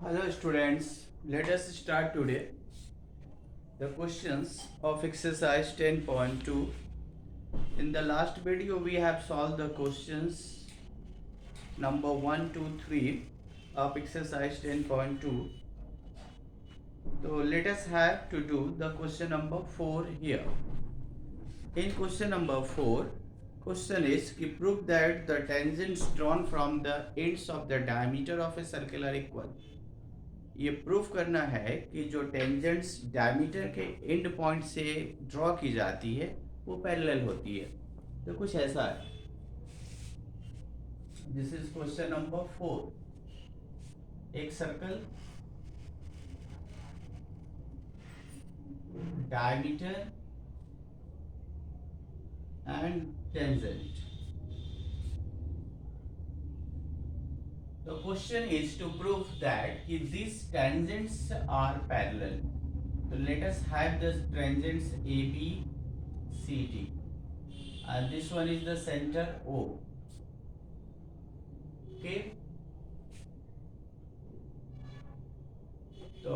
Hello students, let us start today the questions of exercise 10.2. In the last video we have solved the questions number 1, 2, 3 of exercise 10.2. So let us have to do the question number 4 here. In question number 4, question is prove that the tangents drawn from the ends of the diameter of a circle are equal. ये proof करना है कि जो tangents diameter के and point से draw की जाती है वो पैरेलल होती है। तो कुछ ऐसा है। This is question number 4। एक circle diameter and tangent. The question is to prove that these tangents are parallel. So let us have the tangents AB, CD, and this one is the center O. Okay. So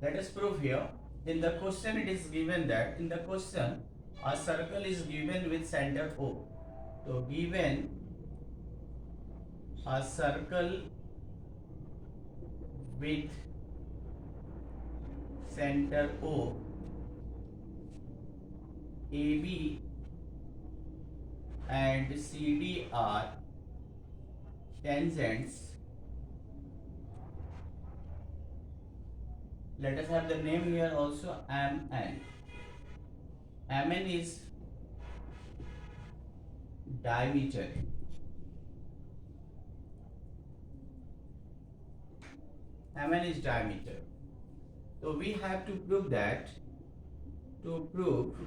let us prove here. In the question it is given that in the question a circle is given with center O. So given a circle with center O, AB and CD are tangents. Let us have the name here also, MN. MN is diameter. MN is diameter. So we have to prove that. To prove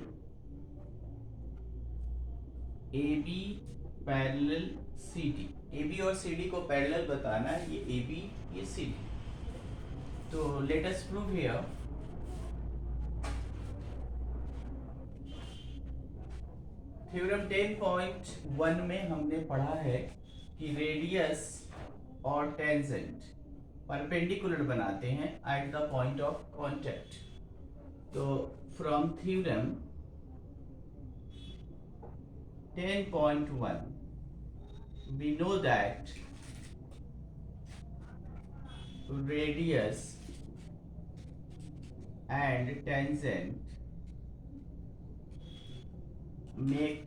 AB parallel CD. AB और CD को parallel बताना है। ये AB, ये CD. तो let us prove here. Theorem 10.1 में हमने पढ़ा है कि रेडियस और टेंजेंट परपेंडिकुलर बनाते हैं at the point of contact. तो from theorem 10.1 we know that radius and tangent make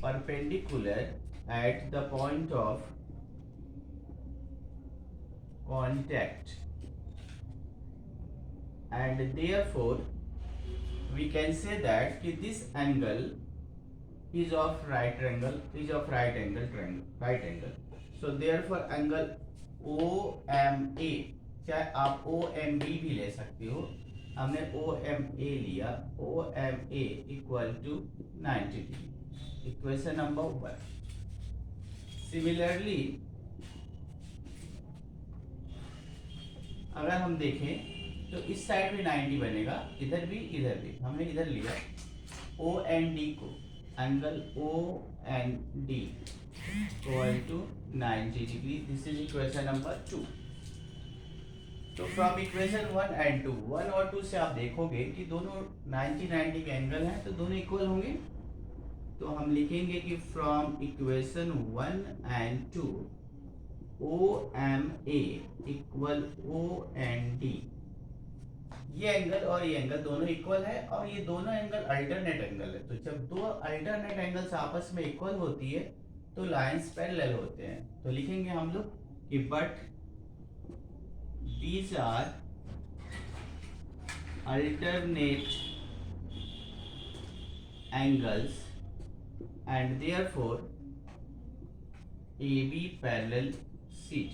perpendicular at the point of contact, and therefore we can say that this angle is of right angle triangle. So therefore angle OMA, चाहे आप OMB भी ले सकते हो, हमने OMA लिया, OMA equal to 90 degree. Equation number 1। Similarly अगर हम देखें तो इस साइड भी 90 बनेगा, इधर भी हमने इधर लिया OND को, angle OND equal to 90 degree. This is equation number 2। तो फ्रॉम इक्वेशन 1 एंड 2, 1 और 2 से आप देखोगे कि दोनों 90 के एंगल हैं, तो दोनों इक्वल होंगे। तो हम लिखेंगे कि from equation 1 and 2 OMA equal OND, ये एंगल और ये एंगल दोनों इक्वल है और ये दोनों एंगल अल्टरनेट एंगल है। तो जब दो अल्टरनेट एंगल्स आपस में इक्वल होती है तो लाइंस पैरेलल होते हैं। तो लिखेंगे हम लोग कि but these are alternate angles and therefore AB parallel CD.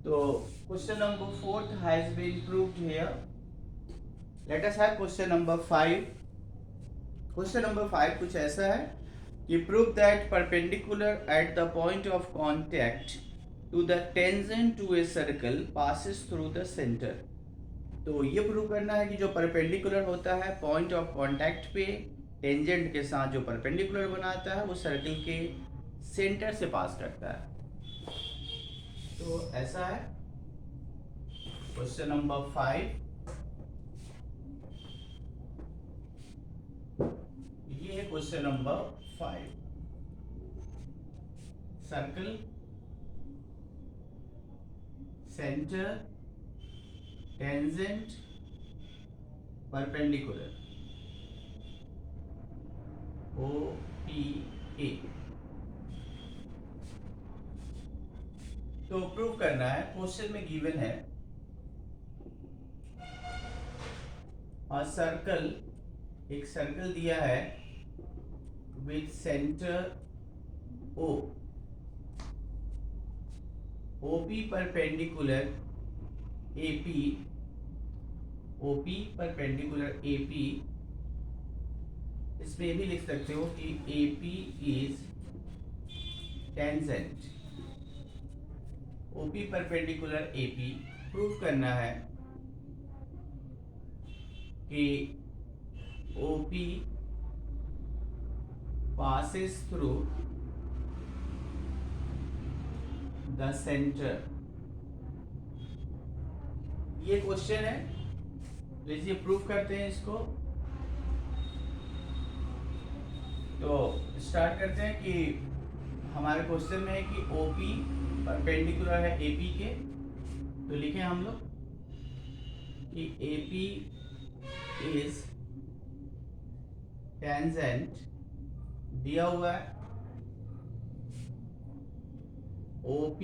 So question number 4 has been proved here. Let us have question number 5. Question number 5 कुछ ऐसा है कि prove that perpendicular at the point of contact to the tangent to a circle passes through the center. तो ये prove करना है कि जो परपेंडिकुलर होता है पॉइंट ऑफ कांटेक्ट पे टेंजेंट के साथ जो परपेंडिकुलर बनाता है वो सर्कल के सेंटर से पास करता है। तो ऐसा है क्वेश्चन नंबर 5। ये है question number 5। Circle centre tangent perpendicular OPA। तो प्रूव करना है। क्वेश्चन में गिवन है और सर्कल, एक सर्कल दिया है with centre O, OP perpendicular AP, OP perpendicular AP। इसमें भी लिख सकते हो कि AP is tangent, OP perpendicular AP। Prove करना है कि OP passes through the center। ये क्वेश्चन है, लीजिए प्रूफ करते हैं इसको। तो स्टार्ट करते हैं कि हमारे क्वेश्चन में है कि OP परपेंडिकुलर है AP के। तो लिखें हम लोग कि AP इज टेंजेंट, दिया हुआ है OP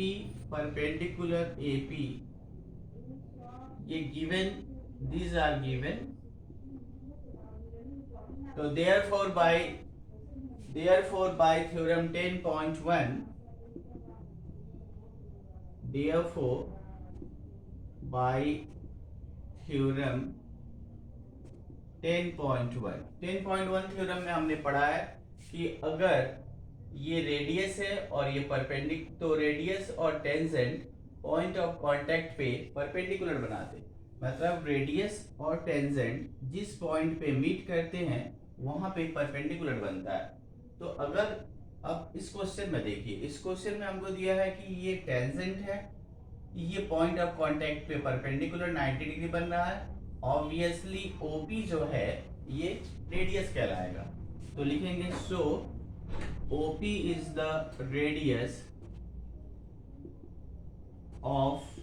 परपेंडिकुलर AP, ये गिवन, these are given। तो therefore by theorem 10.1, therefore by theorem 10.1 theorem में हमने पढ़ा है कि अगर ये रेडियस है और ये परपेंडिकुलर, तो रेडियस और टेंजेंट पॉइंट ऑफ कांटेक्ट पे परपेंडिकुलर बनाते, मतलब रेडियस और टेंजेंट जिस पॉइंट पे मीट करते हैं वहां पे परपेंडिकुलर बनता है। तो अगर अब इस क्वेश्चन में देखिए, इस क्वेश्चन में हमको दिया है कि ये टेंजेंट है, ये पॉइंट ऑफ कांटेक्ट पे परपेंडिकुलर 90 डिग्री बन रहा है। ऑब्वियसली OP जो है ये रेडियस कहलाएगा। तो लिखेंगे सो OP is the radius of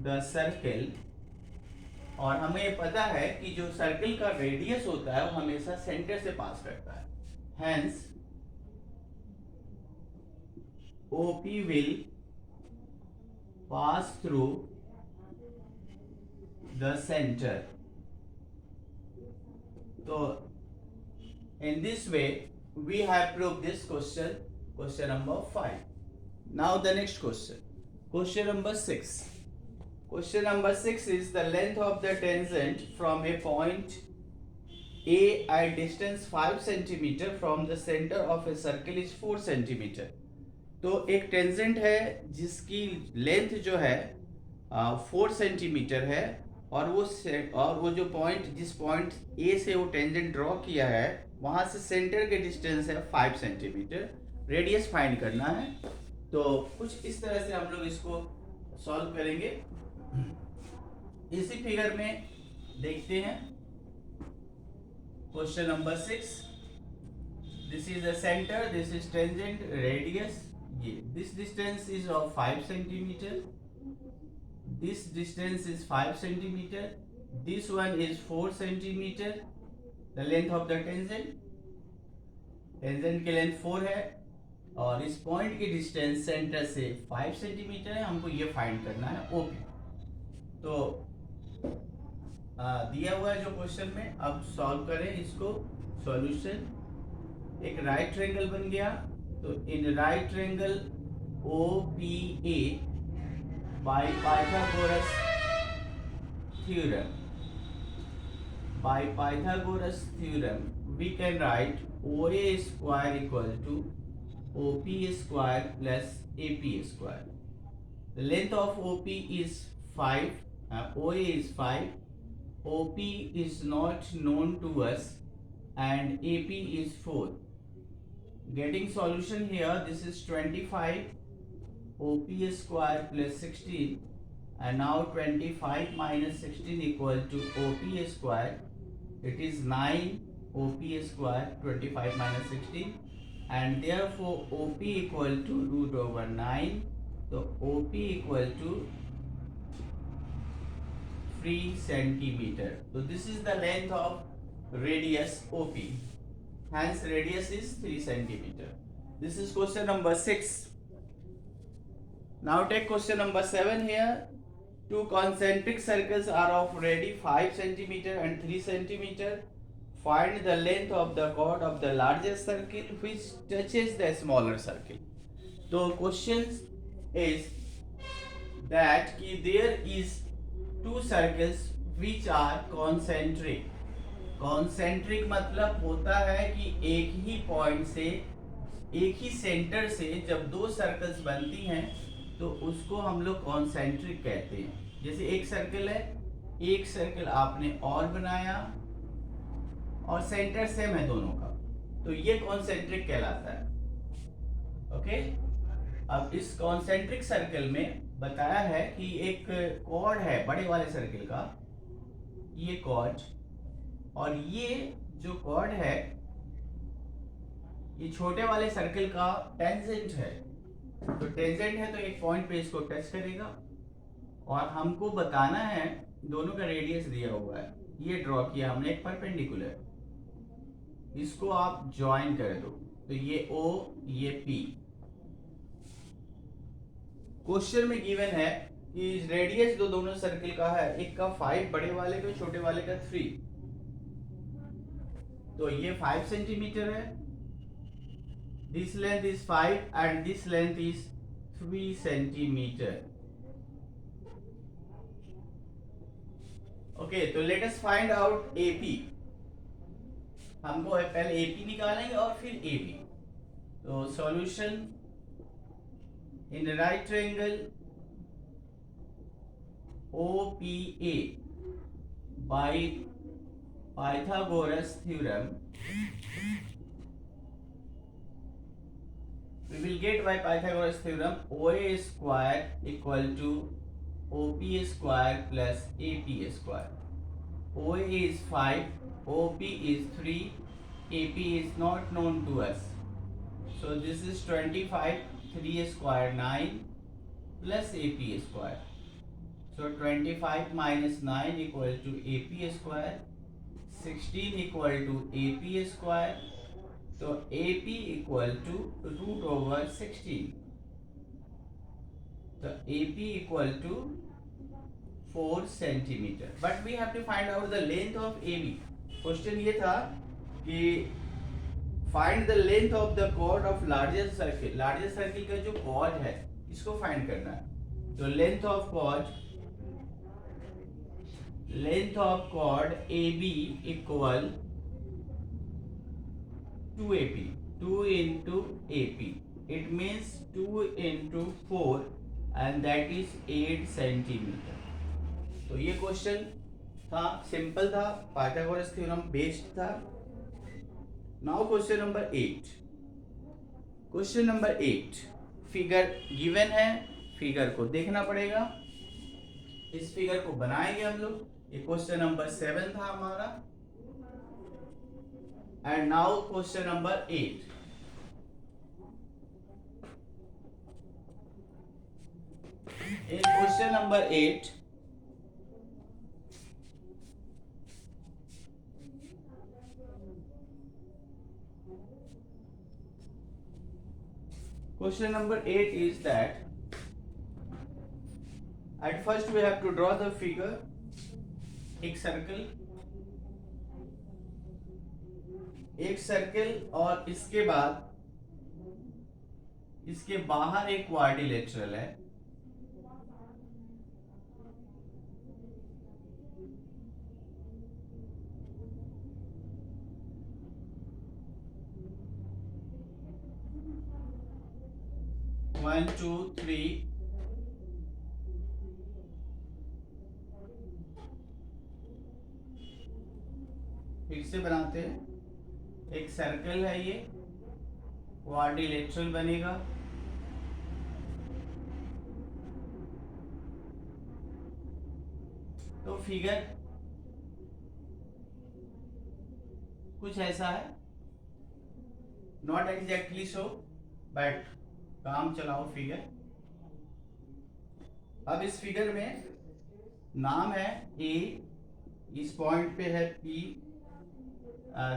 the circle. और हमें पता है कि जो सर्कल का रेडियस होता है वो हमेशा सेंटर से पास करता है। Hence OP will pass through the center। So in this way we have proved this question number 5। now the next question number 6। question number 6 is the length of the tangent from a point A at distance 5 centimeter from the center of a circle is 4 centimeter। तो एक tangent है जिसकी length जो है 4 centimetre है, और वो जो पॉइंट, जिस पॉइंट ए से वो टेंजेंट ड्रॉ किया है वहां से सेंटर के डिस्टेंस है 5 सेंटीमीटर। रेडियस फाइंड करना है। तो कुछ इस तरह से हम लोग इसको सॉल्व करेंगे। इसी फिगर में देखते हैं question number 6। This is the centre, this is tangent, radius, ये this distance is of 5 centimetre, this distance is 5 centimetre, this one is 4 centimetre. The length of the tangent, tangent की लेंथ 4 है और इस पॉइंट की डिस्टेंस सेंटर से 5 centimetre है। हमको ये फाइंड करना है OP। तो दिया हुआ है जो क्वेश्चन में, अब सॉल्व करें इसको। सॉल्यूशन, एक राइट ट्रायंगल बन गया। तो इन right triangle OPA by Pythagoras theorem, we can write OA square equal to OP square plus AP square। The length of OP is 5, OA is 5, OP is not known to us, and AP is 4. Getting solution here, this is 25 OP square plus 16, and now 25 minus 16 equal to OP square. It is 9 OP square, 25 minus 16, and therefore OP equal to root over 9. So OP equal to 3 centimeter. So this is the length of radius OP. Hence radius is 3 centimeter. This is question number 6. Now take question number 7 here. Two concentric circles are of radius 5 centimeter and 3 centimeter. Find the length of the chord of the largest circle which touches the smaller circle. So question is that there is two circles which are concentric. Concentric मतलब होता है कि एक ही point से, एक ही centre से जब दो सर्कल्स बनती हैं तो उसको हम लोग कॉन्सेंट्रिक कहते हैं। जैसे एक सर्कल है, एक सर्कल आपने और बनाया और सेंटर सेम है दोनों का, तो ये कॉन्सेंट्रिक कहलाता है। ओके, अब इस कॉन्सेंट्रिक सर्कल में बताया है कि एक कॉर्ड है बड़े वाले सर्कल का, ये कॉर्ड, और ये जो कॉर्ड है ये छोटे वाले सर्कल का टेंजेंट है। तो टेंजेंट है तो एक पॉइंट पे इसको टच करेगा, और हमको बताना है दोनों का रेडियस दिया हुआ है, ये ड्रॉ किया हमने एक परपेंडिकुलर, इसको आप ज्वाइन कर दो, तो ये O ये P। क्वेश्चन में गिवन है कि रेडियस जो दोनों सर्कल का है, एक का 5 बड़े वाले का, छोटे वाले का 3, तो ये 5 सेंटीमीटर है, this length is 5 and this length is 3 centimetre. Okay, तो let us find out AP। हमको पहले AP निकालेंगे और फिर AB। तो solution in right triangle OPA by Pythagoras theorem, we will get by Pythagoras theorem OA square equal to OP square plus AP square. OA is 5, OP is 3, AP is not known to us. So this is 25, 3 square 9 plus AP square. So 25 minus 9 equal to AP square, 16 equal to AP square, so AP equal to root over 16, so AP equal to 4 centimeter. But we have to find out the length of AB. Question ये था कि find the length of the chord of largest circle. Largest circle का जो chord है इसको find करना है, तो length of chord AB equal 2AP, 2 into AP, it means 2 into 4 and that is 8 centimeter. तो ये क्वेश्चन था, सिंपल था, पाइथागोरस थ्योरम बेस्ड था। Now question number 8। Question number 8 figure given है, फिगर को देखना पड़ेगा, इस फिगर को बनाएंगे हम लोग। ये क्वेश्चन नंबर 7 था हमारा, and now question number 8। in question number 8, question number 8 is that at first we have to draw the figure, एक सर्कल और इसके बाद इसके बाहर एक क्वाड्रिलेटरल है, वन टू थ्री फिर से बनाते हैं। एक सर्कल है, ये क्वाड्रिलेटरल बनेगा। तो फिगर कुछ ऐसा है, नॉट एग्जैक्टली सो बट काम चलाओ फिगर। अब इस फिगर में नाम है ए, इस पॉइंट पे है P,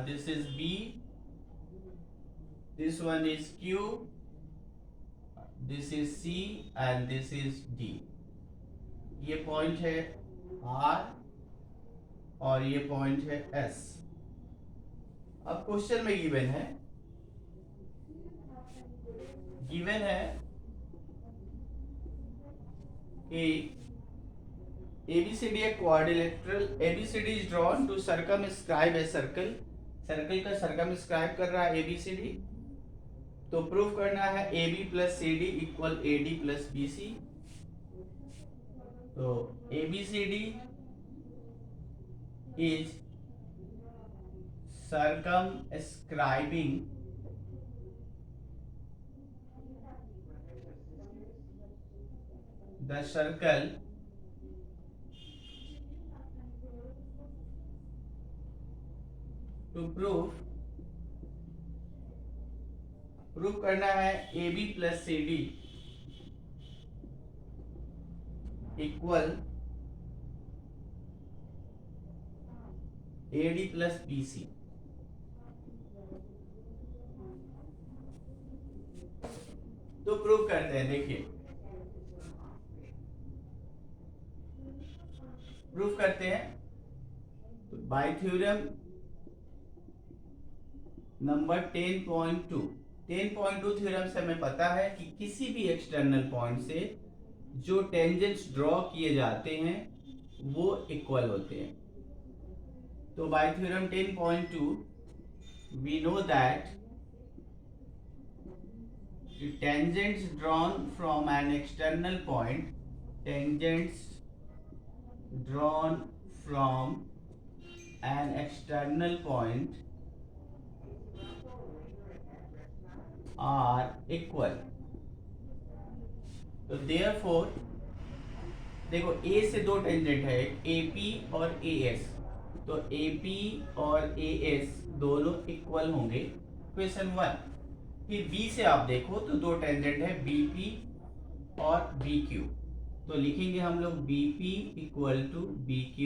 this is B, this one is Q, this is C and this is D. ये पॉइंट है आर और ये पॉइंट है एस। अब क्वेश्चन में गिवन है कि ABCD एक quadrilateral, ABCD is drawn to circumscribe a circle, circle का सर्कमस्क्राइब कर रहा है ABCD। तो प्रूफ करना है AB plus CD equal AD plus BC। तो ABCD is circumscribing the circle to proof करना है AB plus CD equal AD plus BC। तो प्रूफ करते हैं, देखिए प्रूफ करते हैं। तो बाय थ्योरम नंबर 10.2 थ्योरम से हमें पता है कि किसी भी एक्सटर्नल पॉइंट से जो टेंजेंट्स ड्रॉ किए जाते हैं वो इक्वल होते हैं। तो by theorem 10.2 we know that tangents drawn from an external point, tangents drawn from an external point are equal। तो therefore देखो A से दो टेंजेंट है, AP और AS, तो AP और AS दोनों इक्वल होंगे, क्वेश्चन 1। फिर B से आप देखो तो दो टेंजेंट है BP और BQ, तो लिखेंगे हम लोग BP इक्वल टू BQ।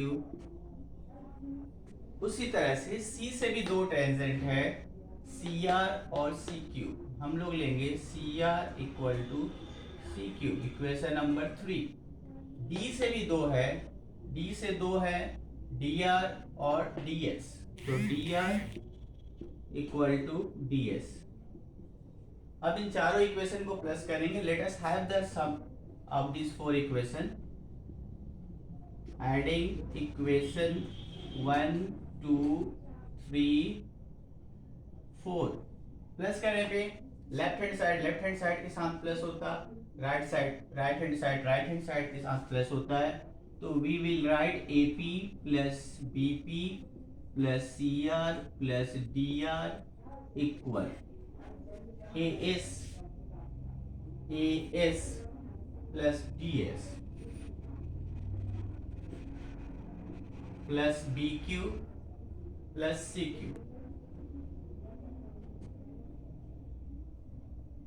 उसी तरह से C से भी दो टेंजेंट है CR और CQ, हम लोग लेंगे CR equal to CQ, equation number 3। D से भी दो है, D से दो है DR और DS, तो DR इक्वल टू DS। अब इन चारों इक्वेशन को प्लस करेंगे। Let us have the sum of this four equation. Adding equation 1 2 3 4, plus करने पे लेफ्ट हैंड साइड के साथ प्लस होता, राइट हैंड साइड के साथ प्लस होता है। तो we will write AP plus BP plus CR plus DR equal AS plus DS plus BQ plus CQ।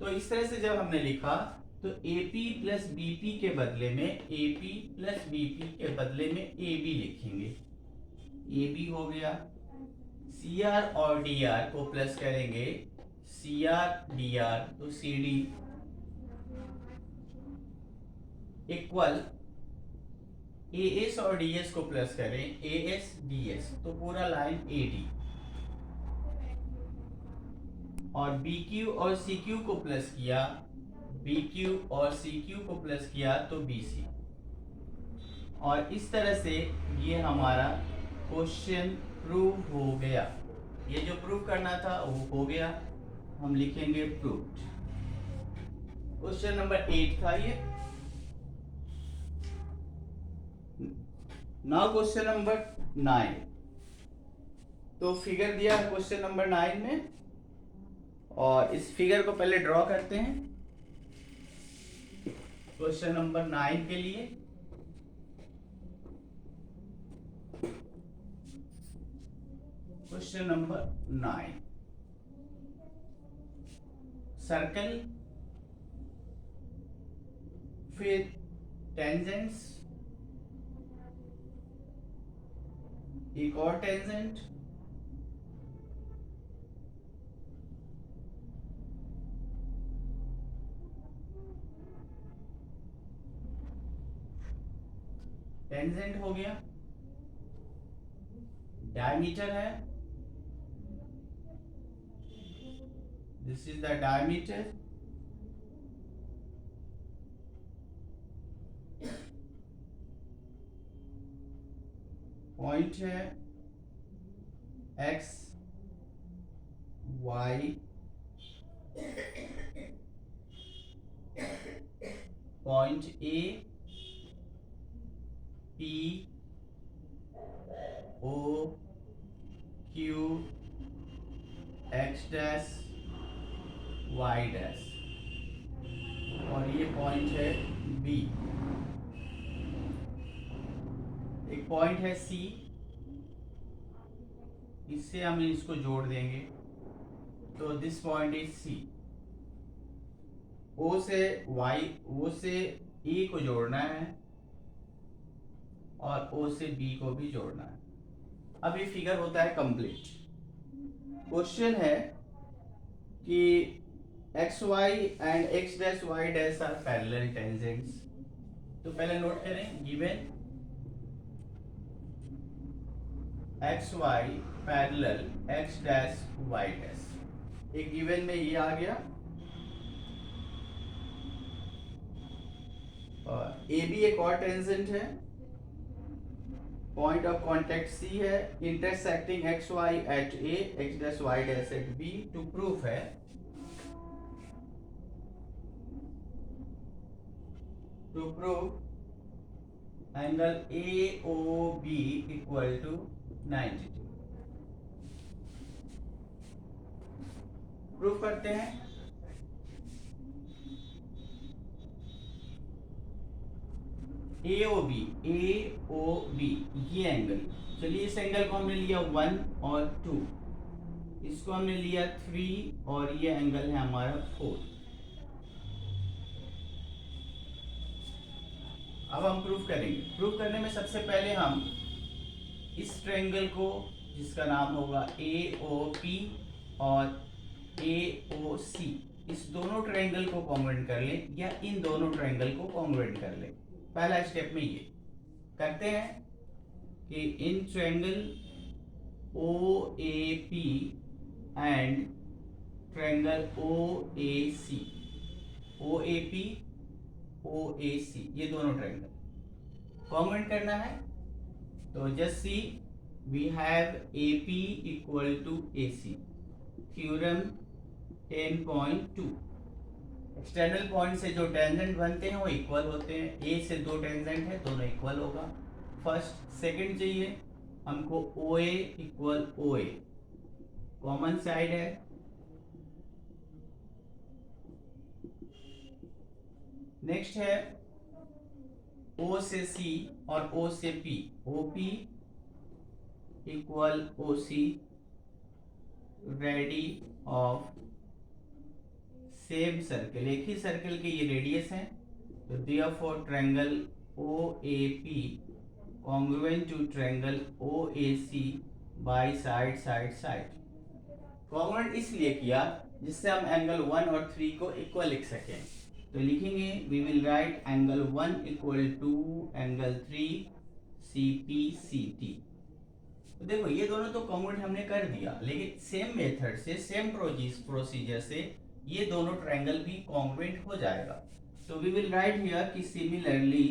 तो इस तरह से जब हमने लिखा तो AP प्लस BP के बदले में AP प्लस BP के बदले में AB लिखेंगे, AB हो गया। CR और DR को प्लस करेंगे CR DR, तो CD इक्वल AS और DS को प्लस करें AS DS, तो पूरा लाइन AD, और BQ और CQ को प्लस किया, BQ और CQ को प्लस किया तो BC। और इस तरह से ये हमारा क्वेश्चन प्रूव हो गया। ये जो प्रूव करना था वो हो गया, हम लिखेंगे प्रूव्ड। क्वेश्चन नंबर 8 था ये। Now question number 9। तो फिगर दिया है क्वेश्चन नंबर 9 में, और इस फिगर को पहले ड्रॉ करते हैं क्वेश्चन नंबर 9 के लिए। क्वेश्चन नंबर 9, सर्कल, फिर टेंजेंट्स, एक और टेंजेंट, टेंजेंट हो गया, डायमीटर है, this is the diameter, point है X Y, point A P O Q X dash Y dash, और ये पॉइंट है बी। एक पॉइंट है सी, इससे हम इसको जोड़ देंगे, तो दिस पॉइंट इज सी। ओ से वाई, ओ से ई को जोड़ना है और ओ से बी को भी जोड़ना है। अब ये फिगर होता है कंप्लीट। क्वेश्चन है कि X Y and X dash Y dash are parallel tangents. तो पहले नोट करें, given X Y parallel X dash Y dash, एक गिवन में ये आ गया, और ए बी एक और टेंजेंट है, पॉइंट ऑफ कॉन्टेक्ट सी है, intersecting X Y at A, X dash Y dash at B. To proof है, to proof angle A O B equal to 90 degree. Proof करते हैं। ए ओ बी ये angle, चलिए इस angle को हमने लिया 1 और 2, इसको हमने लिया 3, और ये एंगल है हमारा 4। अब हम प्रूफ करेंगे। प्रूफ करने में सबसे पहले हम इस ट्रायंगल को, जिसका नाम होगा ए ओ पी और ए ओ सी, इस दोनों ट्रायंगल को कॉन्ग्रुएंट कर लें, या इन दोनों ट्रायंगल को कॉन्ग्रुएंट कर लें। पहला स्टेप में ये करते हैं कि in triangle O A P and triangle O A C, O A P O A C, ये दोनों ट्रायंगल कॉन्ग्रुएंट करना है। तो just see, we have A P equal to A C, theorem 10.2। External point से जो tangent बनते हैं वो इक्वल होते हैं। ए से दो टेंजेंट है, दोनों इक्वल होगा। फर्स्ट सेकंड चाहिए हमको, O A equal O A, common side है, नेक्स्ट है ओ से सी और ओ से P, O P equal O C, radii of same circle, एक ही सर्कल के ये रेडियस है। तो therefore triangle O A P congruent to triangle O A C by side side side. Congruent इसलिए किया जिससे हम एंगल 1 और 3 को इक्वल लिख सकें। तो लिखेंगे, we will write angle 1 equal to angle 3 C P C T. तो देखो ये दोनों तो कॉन्ग्रुएंट हमने कर दिया, लेकिन सेम मेथड से, सेम प्रोसीजर से ये दोनों ट्रायंगल भी कॉन्ग्रुएंट हो जाएगा। तो वी विल राइट हियर कि similarly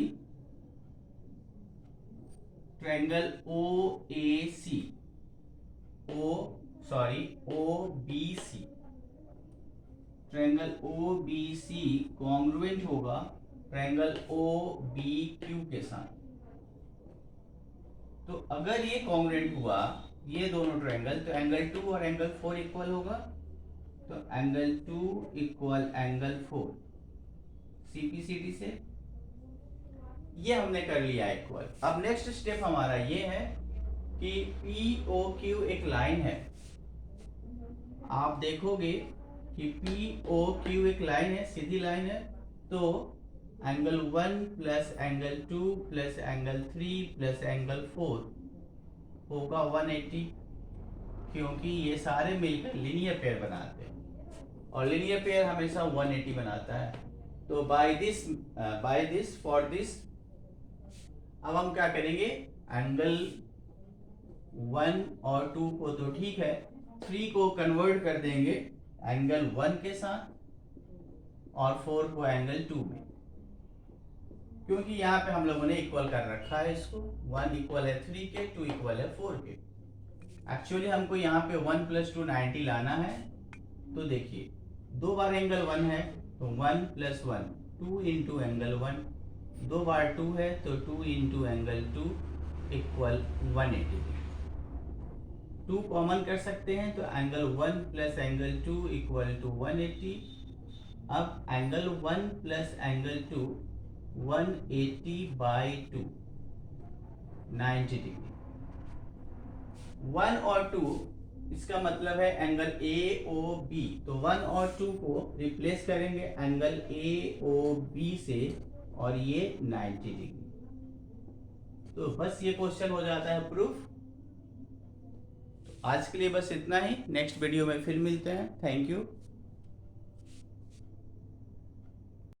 triangle O A C, O B C, triangle O B C congruent होगा ट्रायंगल ओ बी क्यू के साथ। तो अगर ये कॉन्ग्रुएंट हुआ, ये दोनों ट्रायंगल, तो एंगल 2 और एंगल 4 इक्वल होगा, तो एंगल 2 इक्वल एंगल 4 CPCD से ये हमने कर लिया इक्वल। अब नेक्स्ट स्टेप हमारा ये है कि POQ एक लाइन है, आप देखोगे कि POQ एक लाइन है, सीधी लाइन है, तो angle 1 plus angle 2 plus angle 3 plus angle 4 होगा 180, क्योंकि ये सारे मिलकर लीनियर पेयर बनाते हैं और लीनियर पेयर हमेशा 180 बनाता है। तो बाय दिस फॉर दिस अब हम क्या करेंगे, एंगल 1 और 2 को तो ठीक है, 3 को कन्वर्ट कर देंगे एंगल 1 के साथ और 4 को एंगल 2 में, क्योंकि यहाँ पे हम लोगों ने इक्वल कर रखा है इसको, 1 इक्वल है 3 के, 2 इक्वल है 4 के। एक्चुअली हमको यहाँ पे 1 प्लस 2 90 लाना है, तो देखिए 2 बार एंगल 1 है तो 1 प्लस 1 2 इंटू एंगल 1, 2 बार 2 है तो 2 इंटू एंगल 2 इक्वल 180। 2 कॉमन कर सकते हैं तो angle 1 plus angle 2 equal to 180। अब angle 1 plus angle 2 180 by 2 90 degree. 1 और 2 इसका मतलब है एंगल AOB, तो 1 और 2 को रिप्लेस करेंगे एंगल AOB से और ये 90 डिग्री। तो बस ये क्वेश्चन हो जाता है प्रूफ। तो आज के लिए बस इतना ही, नेक्स्ट वीडियो में फिर मिलते हैं। Thank you.